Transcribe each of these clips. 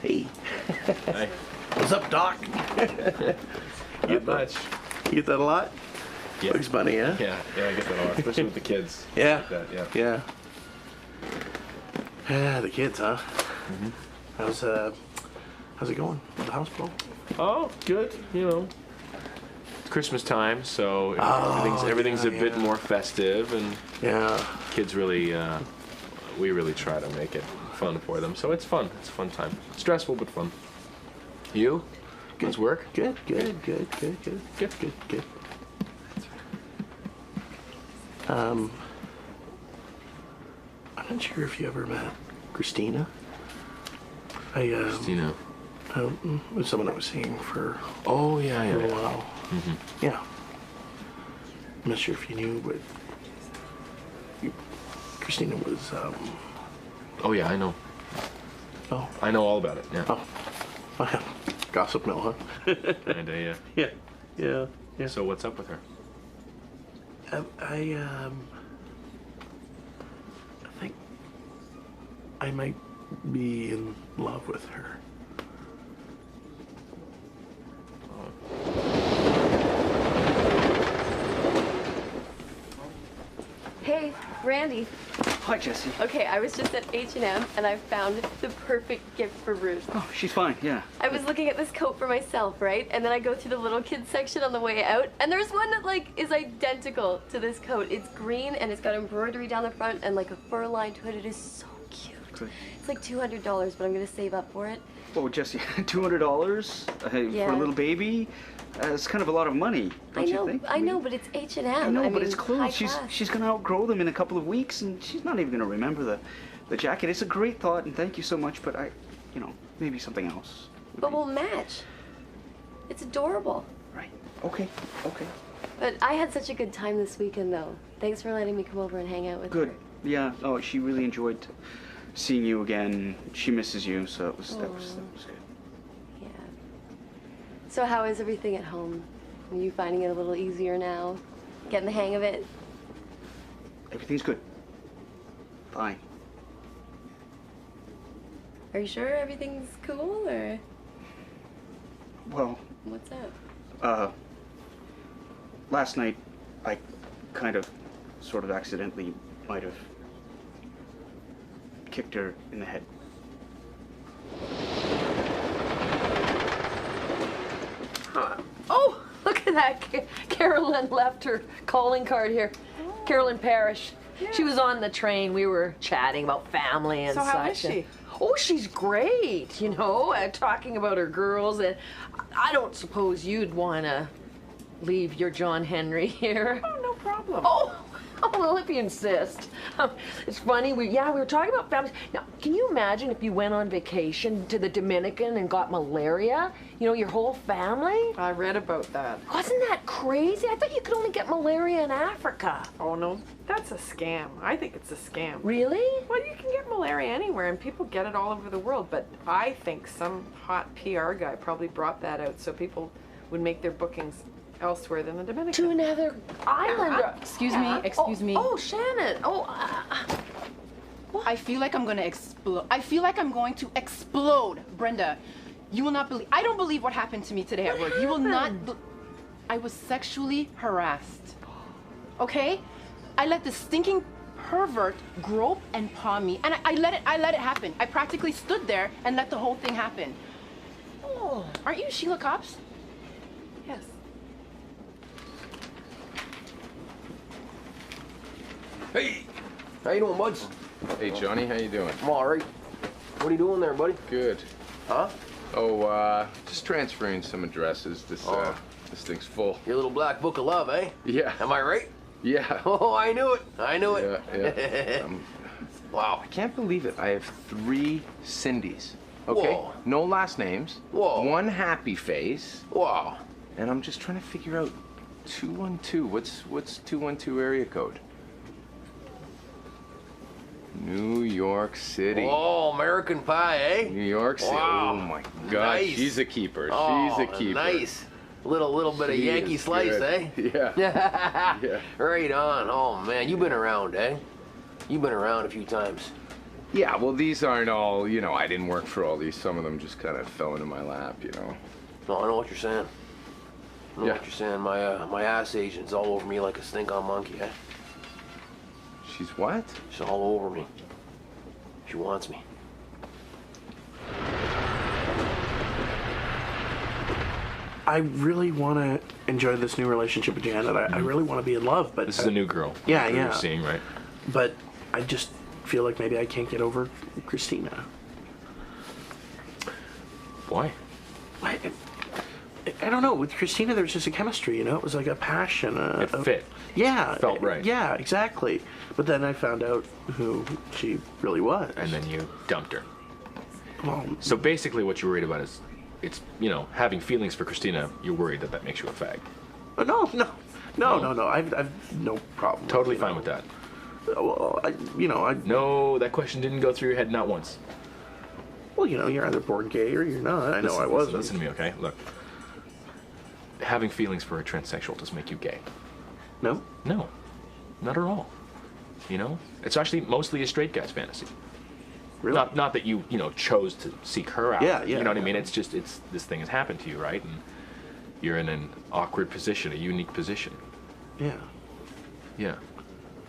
Hey. Hey. What's up, Doc? Not much. You get that a lot? Yeah. Bugs Bunny, yeah? Yeah, I get that a lot, especially with the kids. Yeah. Like that, yeah. Yeah. Yeah, the kids, huh? Mm-hmm. How's it going with the house, Paul? Oh, good. You know, it's Christmas time, so everything's a bit more festive, and Yeah. kids really, we really try to make it fun for them. So it's fun. It's a fun time. Stressful but fun. You? How's work? Good. I'm not sure if you ever met Christina. Christina. It was someone I was seeing for Oh yeah, a yeah. while. Mm-hmm. Yeah. I'm not sure if you knew, but Christina was, Oh yeah, I know. oh, I know all about it. Yeah. oh, gossip mill, huh? Kinda, yeah. Yeah. So what's up with her? I think I might be in love with her. Hey, Randy. Hi, Jesse. Okay, I was just at H&M and I found the perfect gift for Ruth. Oh, she's fine, yeah. I was looking at this coat for myself, right? And then I go through the little kids section on the way out, and there's one that is identical to this coat. It's green and it's got embroidery down the front and like a fur-lined hood. It is so cute. Good. It's like $200, but I'm gonna save up for it. Oh, Jesse, $200 for Yeah. a little baby? It's kind of a lot of money, don't you think? I know, but it's H&M. I know, but mean, it's clothes. high class. She's gonna outgrow them in a couple of weeks, and she's not even gonna remember the jacket. It's a great thought, and thank you so much, but maybe something else. But we'll match. It's adorable. Right. Okay. But I had such a good time this weekend, though. Thanks for letting me come over and hang out with Good. her. Yeah. Oh, she really enjoyed seeing you again. She misses you, so that was good. Yeah. So how is everything at home? Are you finding it a little easier now? Getting the hang of it? Everything's good. Fine. Are you sure everything's cool, or Well, what's up? last night I kind of, sort of accidentally might have kicked her in the head. Oh, look at that. Carolyn left her calling card here. Carolyn Parrish. She was on the train. We were chatting about family and So such. how is she? Oh, she's great, talking about her girls. And I don't suppose you'd want to leave your John Henry here. Oh, no problem. Oh, well, if you insist. It's funny, we were talking about families. Now, can you imagine if you went on vacation to the Dominican and got malaria? Your whole family? I read about that. Wasn't that crazy? I thought you could only get malaria in Africa. Oh, no, that's a scam. I think it's a scam. Really? Well, you can get malaria anywhere, and people get it all over the world, but I think some hot PR guy probably brought that out so people would make their bookings elsewhere than the Dominican. To another island. Excuse me. Oh, Shannon. I feel like I'm gonna explode. I feel like I'm going to explode, Brenda. You will not believe. I don't believe what happened to me today at work. You will not. I was sexually harassed. Okay? I let the stinking pervert grope and paw me, and I let it happen. I practically stood there and let the whole thing happen. Oh, aren't you Sheila Copps? Yes. Hey, how you doing, buds? Hey, Johnny, how you doing? I'm all right. What are you doing there, buddy? Good. Huh? Oh, just transferring some addresses. This thing's full. Your little black book of love, eh? Yeah. Am I right? Yeah. Oh, I knew it. I knew it. Yeah. Wow. I can't believe it. I have 3 Cindys. Okay? Whoa. No last names. Whoa. 1 happy face. Wow. And I'm just trying to figure out 212. What's 212 area code? New York City. Oh, American Pie, eh? New York City. Wow. Oh my God, Nice. she's a keeper. Oh, She's a keeper. nice. Little bit of She Yankee is slice, good. eh? Yeah. Yeah. Right on. Oh man, you've been around, eh? You've been around a few times. Yeah, well, these aren't all, you know, I didn't work for all these. Some of them just kind of fell into my lap, you know. No, I know what you're saying. I know Yeah. what you're saying. My ass agent's all over me like a stink-on monkey, eh? She's what? She's all over me. She wants me. I really want to enjoy this new relationship with Janet. I really want to be in love, but This is a new girl. Yeah, that yeah. You're seeing, right? But I just feel like maybe I can't get over Christina. Why? I don't know. With Christina, there's just a chemistry, you know? It was like a passion. It fit. Yeah. Felt right. Yeah, exactly. But then I found out who she really was. And then you dumped her. Well, So basically what you're worried about is, it's, you know, having feelings for Christina, you're worried that that makes you a fag. no. I've no problem. Totally you fine know. with that. Well, I No, that question didn't go through your head, not once. well, you know, you're either born gay or you're not. I know Listen, I wasn't. Listen to me, okay? Look. Having feelings for a transsexual doesn't make you gay. No? No, not at all. You know, it's actually mostly a straight guy's fantasy. Really? Not that you chose to seek her out. Yeah, You know what I yeah. mean? It's just this thing has happened to you, right? And you're in an awkward position, a unique position. Yeah. Yeah.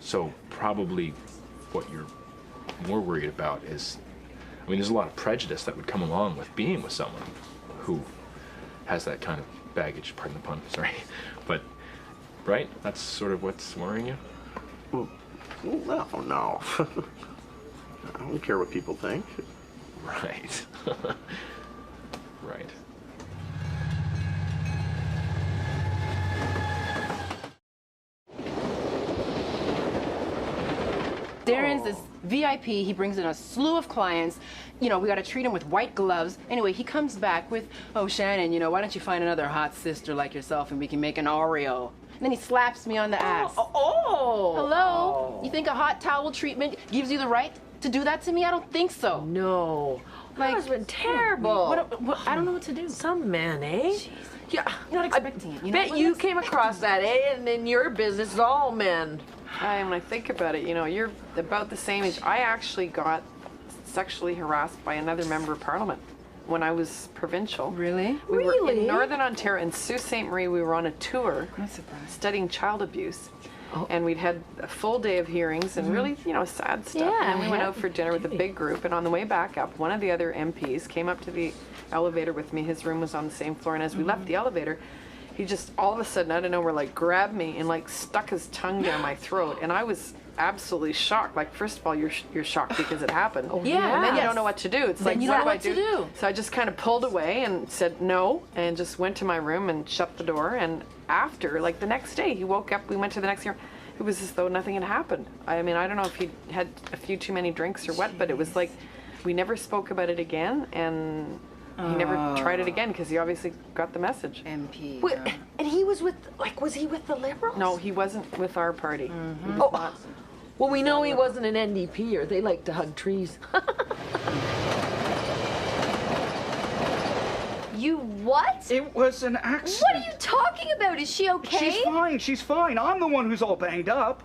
So probably what you're more worried about is, I mean, there's a lot of prejudice that would come along with being with someone who has that kind of baggage. Pardon the pun. Sorry, but right? That's sort of what's worrying you. Well, no. I don't care what people think. Right. Right. Darren's this VIP. He brings in a slew of clients. You know, we got to treat him with white gloves. Anyway, he comes back with, "Oh, Shannon, you know, why don't you find another hot sister like yourself and we can make an Oreo?" And then he slaps me on the ass. Hello? You think a hot towel treatment gives you the right to do that to me? I don't think so. No. Like, That has been terrible. What, I don't know what to do. Some men, eh? Yeah. You're not expecting it. You know? Bet Well, you let's- came across that, eh? And in your business, it's all men. When I think about it, you know, you're about the same age. I actually got sexually harassed by another member of parliament when I was provincial. Really? We were in Really? Northern Ontario, in Sault Ste. Marie. We were on a tour I'm surprised. studying child abuse. And we'd had a full day of hearings and really, you know, sad stuff. Yeah, and then we went yeah. out for dinner with a big group. And on the way back up, one of the other MPs came up to the elevator with me. His room was on the same floor. And as we left the elevator, he just all of a sudden, out of nowhere, like grabbed me and like stuck his tongue down my throat. And I was absolutely shocked. Like, first of all, you're shocked because it happened. Yeah, And then you yes. don't know what to do. It's like, you what don't do know I what to do. So I just kind of pulled away and said no, and just went to my room and shut the door. And after, like the next day, he woke up. We went to the next hearing. It was as though nothing had happened. I mean, I don't know if he had a few too many drinks or what, but it was like we never spoke about it again, and he never tried it again because he obviously got the message. MP. Wait, and he was with, like, was he with the Liberals? No, he wasn't with our party. He was Oh. not. Well, we know he wasn't an NDP, or they like to hug trees. You what? It was an accident. What are you talking about? Is she okay? She's fine. I'm the one who's all banged up.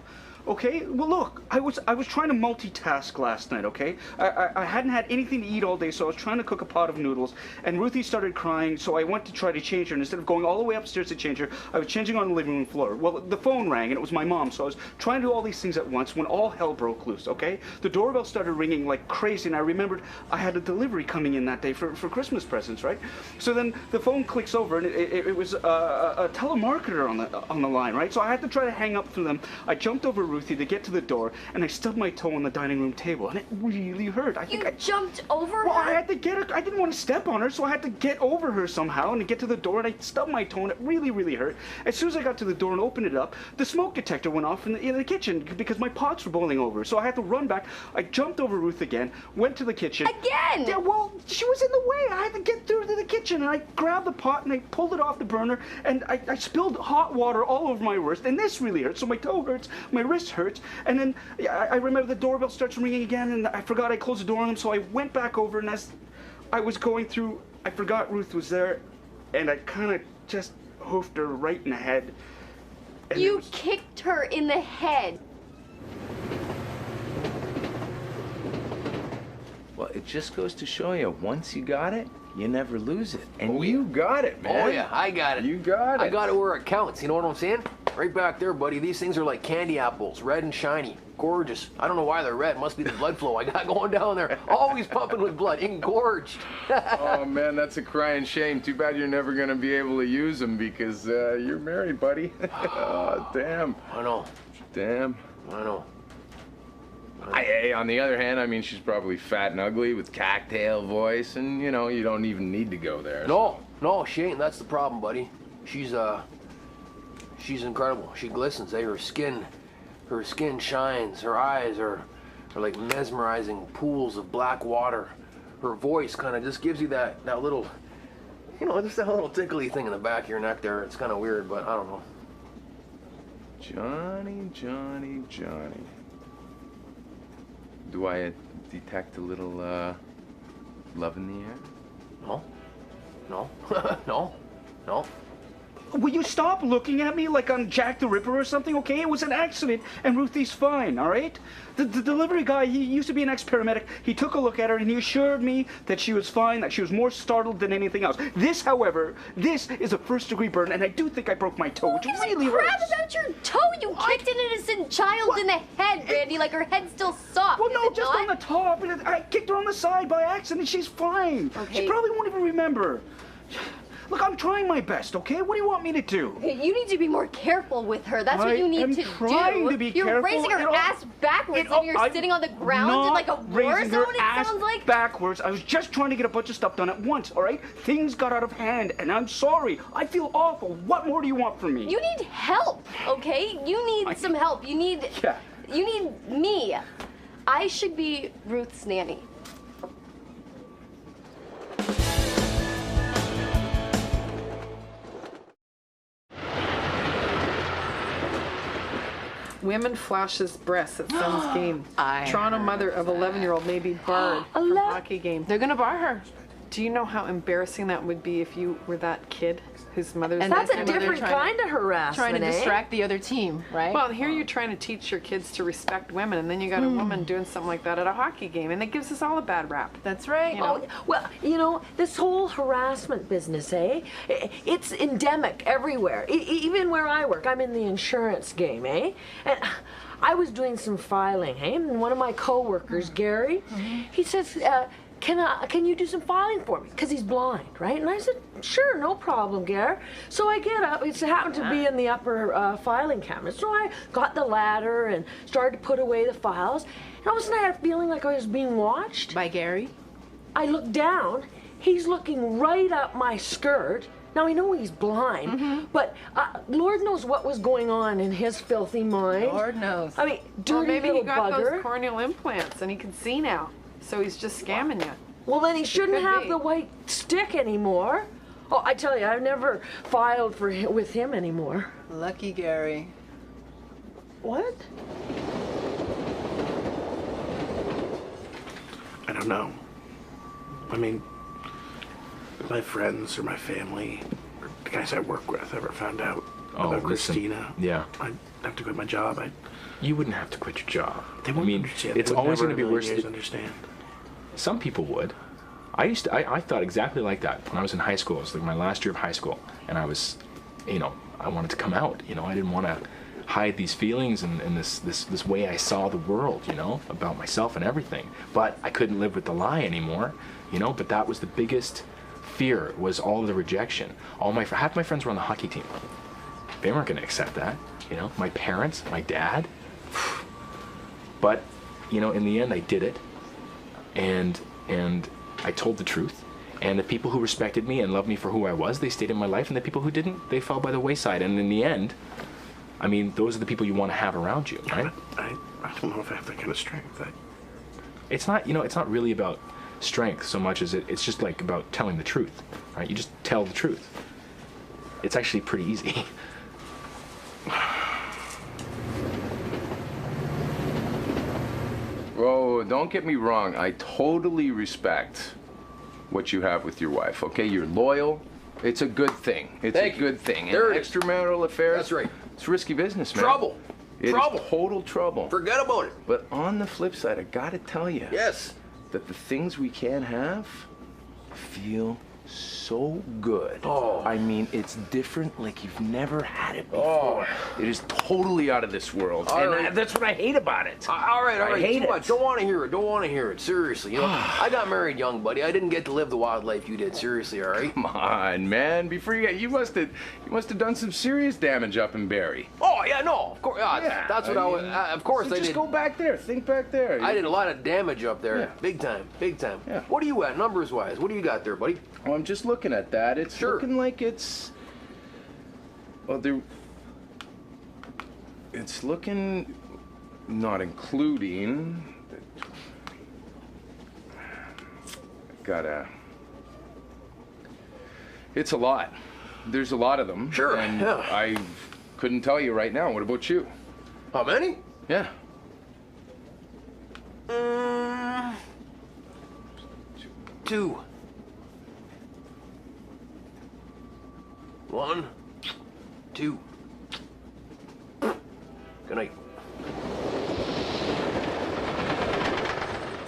Okay, well look, I was trying to multitask last night, okay? I hadn't had anything to eat all day, so I was trying to cook a pot of noodles, and Ruthie started crying, so I went to try to change her, and instead of going all the way upstairs to change her, I was changing on the living room floor. Well, the phone rang, and it was my mom, so I was trying to do all these things at once when all hell broke loose, okay? The doorbell started ringing like crazy, and I remembered I had a delivery coming in that day for Christmas presents, right? So then the phone clicks over, and it was a telemarketer on the line, right? So I had to try to hang up through them. I jumped over Ruthie to get to the door, and I stubbed my toe on the dining room table, and it really hurt. I think You jumped over Well, I her? had to get her. I didn't want to step on her, so I had to get over her somehow and to get to the door, and I stubbed my toe, and it really, really hurt. As soon as I got to the door and opened it up, the smoke detector went off in the kitchen because my pots were boiling over. So I had to run back. I jumped over Ruth again, went to the kitchen. Again? Yeah, well, she was in the way. I had to get through to the kitchen, and I grabbed the pot, and I pulled it off the burner, and I spilled hot water all over my wrist, and this really hurts. So my toe hurts, my wrist hurts, and then I remember the doorbell starts ringing again, and I forgot I closed the door on them, so I went back over, and as I was going through, I forgot Ruth was there, and I kind of just hoofed her right in the head. And it You was- kicked her in the head. it just goes to show you, once you got it, you never lose it. And you got it, man. Oh yeah, I got it. You got it. I got it where it counts. You know what I'm saying? Right back there, buddy. These things are like candy apples, red and shiny, gorgeous. I don't know why they're red. Must be the blood flow I got going down there. Always pumping with blood, engorged. Oh, man, that's a crying shame. Too bad you're never going to be able to use them because you're married, buddy. Oh, damn. I know. Damn. I know. Hey, on the other hand, I mean, she's probably fat and ugly with cocktail voice, and, you know, you don't even need to go there. No, she ain't. That's the problem, buddy. She's incredible. She glistens. Her skin shines. Her eyes are like mesmerizing pools of black water. Her voice kind of just gives you that little, you know, just that little tickly thing in the back of your neck there. It's kind of weird, but I don't know. Johnny. Do I detect a little love in the air? No. Will you stop looking at me like I'm Jack the Ripper or something, okay? It was an accident, and Ruthie's fine, all right? The delivery guy, he used to be an ex-paramedic. He took a look at her, and he assured me that she was fine, that she was more startled than anything else. This, however, this is a first-degree burn, and I do think I broke my toe, which really Crap hurts. about your toe! You kicked an innocent child in the head, Randy, like her head's still soft. Well, no, is it just not? on the top. I kicked her on the side by accident. She's fine. Okay. She probably won't even remember. Look, I'm trying my best, okay? What do you want me to do? You need to be more careful with her. That's I what you need am to trying do. to be You're careful. raising her ass backwards and you're I'm sitting on the ground in not like a war raising zone, her it ass sounds like. backwards. I was just trying to get a bunch of stuff done at once, all right? Things got out of hand, and I'm sorry. I feel awful. What more do you want from me? You need help, okay? You need some help. You need me. I should be Ruth's nanny. Women flashes breasts at son's game. Toronto mother of 11-year-old may be barred from hockey game. They're gonna bar her. Do you know how embarrassing that would be if you were that kid whose mother's... And That's their a mother different trying to- kind of harassment, Trying to eh? distract the other team, right? Well, here you're trying to teach your kids to respect women, and then you got a woman doing something like that at a hockey game, and it gives us all a bad rap. That's right. You know? Oh, well, you know, this whole harassment business, eh? It's endemic everywhere. Even where I work, I'm in the insurance game, eh? And I was doing some filing, eh? And one of my coworkers, Gary, he says, can you do some filing for me? Because he's blind, right? And I said, sure, no problem, Gare. So I get up. It happened to be in the upper filing cabinet. So I got the ladder and started to put away the files. And all of a sudden I had a feeling like I was being watched. By Gary? I looked down. He's looking right up my skirt. Now, I know he's blind, but Lord knows what was going on in his filthy mind. Lord knows. I mean, dirty Or maybe little he got bugger. those corneal implants, and he can see now. So he's just scamming you. Well, then he shouldn't could have be. the white stick anymore. Oh, I tell you, I've never filed with him anymore. Lucky Gary. What? I don't know. I mean, my friends or my family or the guys I work with ever found out about listen. Christina, Yeah. I'd have to quit my job. You wouldn't have to quit your job. They I wouldn't mean, understand. it's They would always never going to be in a worse. million years understand. Some people would. I thought exactly like that when I was in high school. It was like my last year of high school, and I was, I wanted to come out. I didn't want to hide these feelings and this way I saw the world, about myself and everything. But I couldn't live with the lie anymore, But that was the biggest fear, was all of the rejection. Half my friends were on the hockey team. They weren't going to accept that, My parents, my dad. But, in the end, I did it, and I told the truth. And the people who respected me and loved me for who I was, they stayed in my life, and the people who didn't, they fell by the wayside. And in the end, those are the people you want to have around you, right? I don't know if I have that kind of strength. It's not, it's not really about strength so much as it's just like about telling the truth, right? You just tell the truth. It's actually pretty easy. Whoa, don't get me wrong. I totally respect what you have with your wife, okay? You're loyal. It's a good thing. It's Thank a you. good thing. There And it is. extramarital affairs. That's right. It's risky business, man. Trouble. It is Trouble. total trouble. Forget about it. But on the flip side, I gotta tell you, Yes. that the things we can have feel so good. Oh. I mean, it's different like you've never had it before. It is totally out of this world. All and right. that's what I hate about it. All right. I hate Too it. much. Don't want to hear it. Seriously. You know, I got married young, buddy. I didn't get to live the wild life you did. Seriously, all right? Come on, man. Before you must have done some serious damage up in Barrie. Oh, yeah, no. Of course. Yeah, that's what I was. Of course so I just did. go back there. Think back there. I did a lot of damage up there. Yeah. Big time. Yeah. What are you at, numbers-wise? What do you got there, buddy? Oh, I'm just looking at that. It's Sure. looking like it's. Well, there. It's looking, not including. It's a lot. There's a lot of them. Sure, And yeah. I couldn't tell you right now. What about you? How many? Yeah. Two. 1, 2. Good night.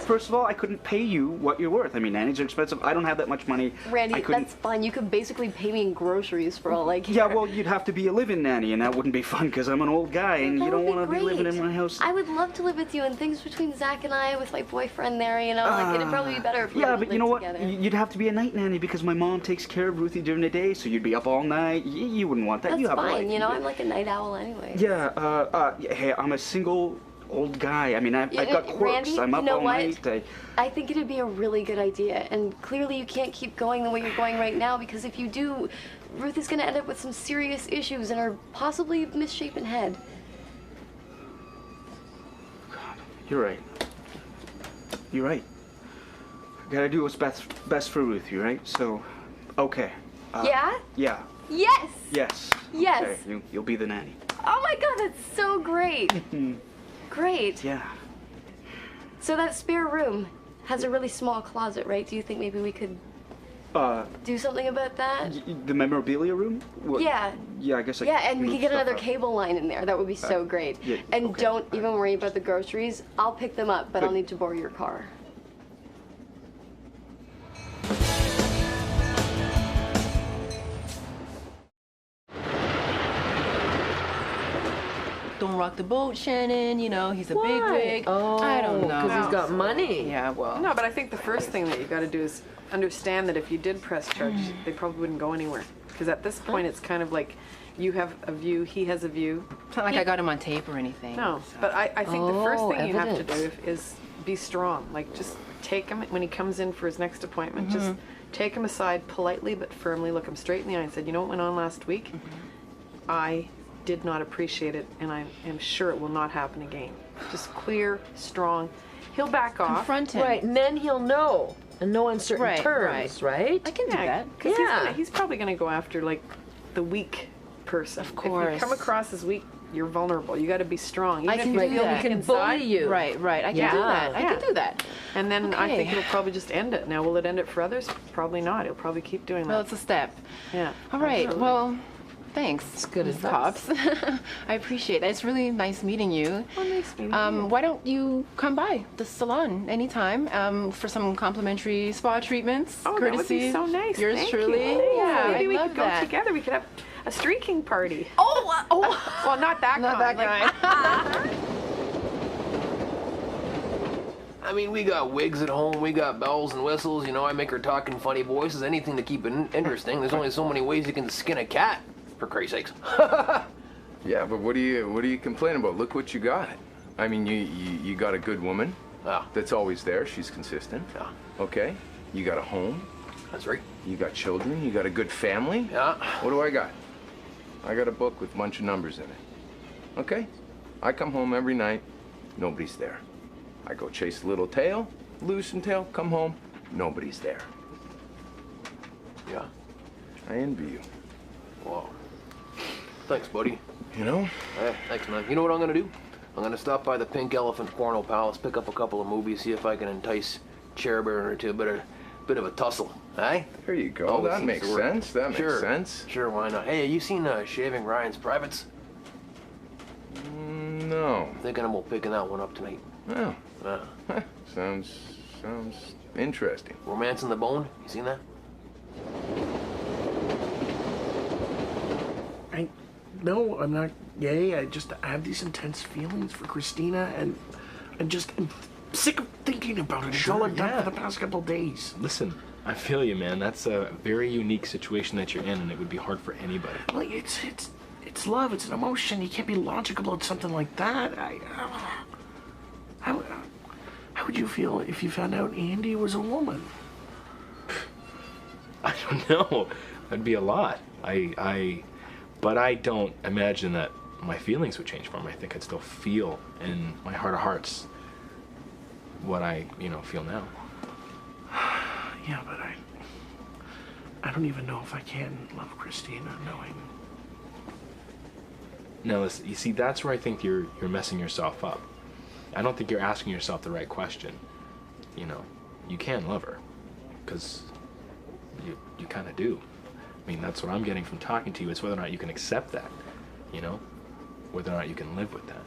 First of all, I couldn't pay you what you're worth. I mean, nannies are expensive. I don't have that much money. Randy, I couldn't. that's fine. You could basically pay me in groceries for all I care. Yeah, well, you'd have to be a live-in nanny, and that wouldn't be fun because I'm an old guy, and That you don't would want to be living great. in my house. I would love to live with you, and things between Zach and I, with my boyfriend there, you know, like it'd probably be better if we Yeah, didn't but you live know what? together. You'd have to be a night nanny because my mom takes care of Ruthie during the day, so you'd be up all night. You wouldn't want that. That's you have a fine, life. you know. I'm like a night owl anyway. Yeah, hey, I'm a single old guy. I mean, I've got quirks. Randy, I'm up you know all what? night. I think it'd be a really good idea, and clearly you can't keep going the way you're going right now because if you do, Ruth is going to end up with some serious issues and her possibly misshapen head. You're right. You're right. I gotta do what's best for Ruthie, right? So, okay. Yeah? Yeah. Yes! Yes. Yes. Okay, you'll be the nanny. Oh my god, that's so great! Great. Yeah. So that spare room has a really small closet, right? Do you think maybe we could do something about that? The memorabilia room? What- Yeah. Yeah, I guess I Yeah, and we move could get stuff another up. cable line in there. That would be so great. yeah, And okay, don't even worry about the groceries. I'll pick them up, but I'll need to borrow your car. Don't rock the boat, Shannon. You know, he's a big wig. Oh, I don't know. because he's got money. Yeah, well. No, but I think the first thing that you got to do is understand that if you did press charges, they probably wouldn't go anywhere. Because at this point, it's kind of like you have a view, he has a view. It's not like I got him on tape or anything. No, so. but I think the first Oh, thing you have to evidence. do is be strong. Like, just take him when he comes in for his next appointment. Just take him aside politely but firmly, look him straight in the eye and said, you know what went on last week? I did not appreciate it, and I am sure it will not happen again. Just clear, strong. He'll back off. Confront him. Right, and then he'll know in no uncertain Right, terms, right? I can do that. Because Yeah. he's probably going to go after, like, the weak person. Of course. If you come across as weak, you're vulnerable. You got to be strong. Even I if can you do feel that. weak Can inside, bully you. Right. I can Yeah. do that. I Yeah. can do that. And then I think Okay. it'll probably just end it. Now, will it end it for others? Probably not. It'll probably keep doing Well, that. it's a step. Yeah. All right. Absolutely. Well, thanks. It's good advice. Pops. I appreciate it. It's really nice meeting you. Well, nice meeting you. Why don't you come by the salon anytime for some complimentary spa treatments? Oh, that would be so nice. Yours Thank truly. You. Yeah, Maybe I we love could go that. together. We could have a streaking party. Oh. Well, not that Not kind. that like- I mean, we got wigs at home, we got bells and whistles, you know, I make her talk in funny voices, anything to keep it interesting. There's only so many ways you can skin a cat, for Christ's sakes. Yeah, but what are you complaining about? Look what you got. I mean, you got a good woman Yeah. that's always there. She's consistent. Yeah. Okay. You got a home. That's right. You got children. You got a good family. Yeah. What do I got? I got a book with a bunch of numbers in it. Okay? I come home every night. Nobody's there. I go chase the little tail, lose some tail, come home. Nobody's there. Yeah. I envy you. Wow. Thanks, buddy. You know? Hey, thanks, man. You know what I'm gonna do? I'm gonna stop by the Pink Elephant Porno Palace, pick up a couple of movies, see if I can entice Cherubin into a bit of a tussle. Eh? There you go. Always That seems makes to work. sense. That makes Sure. sense. Sure, why not? Hey, you seen Shaving Ryan's Privates? No. Thinking about picking that one up tonight. Well, Yeah. sounds Sounds interesting. Romance in the Bone. You seen that? No, I'm not gay. I have these intense feelings for Christina, and I'm sick of thinking about it. It's all I've done for the past couple days. Listen, I feel you, man. That's a very unique situation that you're in, and it would be hard for anybody. Like it's love. It's an emotion. You can't be logical about something like that. How would you feel if you found out Andy was a woman? I don't know. That'd be a lot. But I don't imagine that my feelings would change for him. I think I'd still feel in my heart of hearts what I, feel now. Yeah, but I don't even know if I can love Christina knowing. Now, listen, you see, that's where I think you're messing yourself up. I don't think you're asking yourself the right question. You can love her, because you kind of do. I mean, that's what I'm getting from talking to you. It's whether or not you can accept that, whether or not you can live with that.